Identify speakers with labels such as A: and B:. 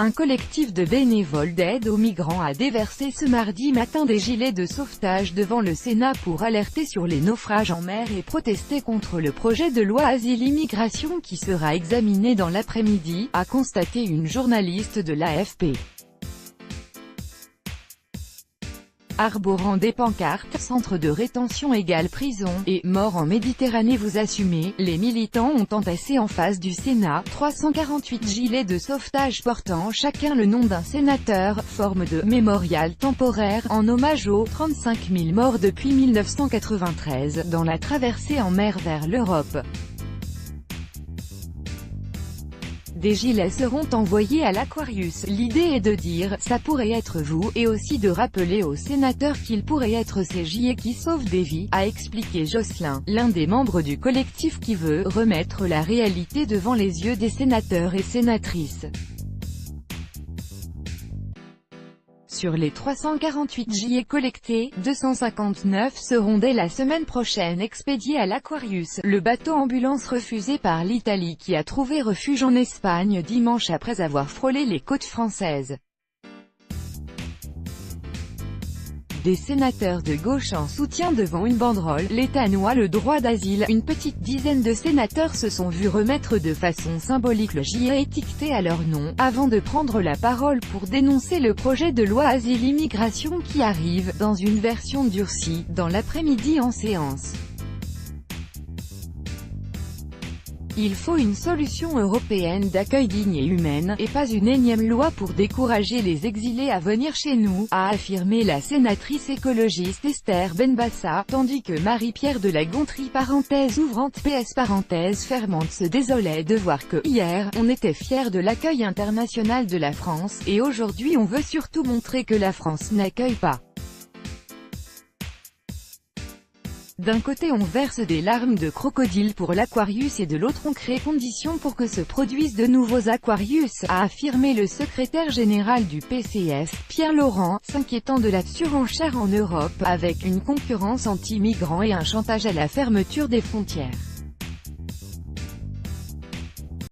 A: Un collectif de bénévoles d'aide aux migrants a déversé ce mardi matin des gilets de sauvetage devant le Sénat pour alerter sur les naufrages en mer et protester contre le projet de loi Asile-Immigration qui sera examiné dans l'après-midi, a constaté une journaliste de l'AFP. Arborant des pancartes « Centre de rétention égale prison » et « Mort en Méditerranée vous assumez », les militants ont entassé en face du Sénat 348 gilets de sauvetage portant chacun le nom d'un sénateur, forme de « mémorial temporaire » en hommage aux 35 000 morts depuis 1993 dans la traversée en mer vers l'Europe. Des gilets seront envoyés à l'Aquarius. L'idée est de dire « ça pourrait être vous » et aussi de rappeler aux sénateurs qu'ils pourraient être ces gilets qui sauvent des vies, a expliqué Jocelyn, l'un des membres du collectif qui veut « remettre la réalité devant les yeux des sénateurs et sénatrices ». Sur les 348 gilets collectés, 259 seront dès la semaine prochaine expédiés à l'Aquarius, le bateau ambulance refusé par l'Italie qui a trouvé refuge en Espagne dimanche après avoir frôlé les côtes françaises. Des sénateurs de gauche en soutien devant une banderole « L'État noie le droit d'asile ». Une petite dizaine de sénateurs se sont vus remettre de façon symbolique le gilet étiqueté à leur nom, avant de prendre la parole pour dénoncer le projet de loi Asile-Immigration qui arrive, dans une version durcie, dans l'après-midi en séance. Il faut une solution européenne d'accueil digne et humaine, et pas une énième loi pour décourager les exilés à venir chez nous, a affirmé la sénatrice écologiste Esther Benbassa, tandis que Marie-Pierre de la Gontrie PS se désolait de voir que, hier, on était fiers de l'accueil international de la France, et aujourd'hui on veut surtout montrer que la France n'accueille pas. D'un côté on verse des larmes de crocodile pour l'Aquarius et de l'autre on crée conditions pour que se produisent de nouveaux Aquarius, a affirmé le secrétaire général du PCF, Pierre Laurent, s'inquiétant de la surenchère en Europe, avec une concurrence anti-migrants et un chantage à la fermeture des frontières.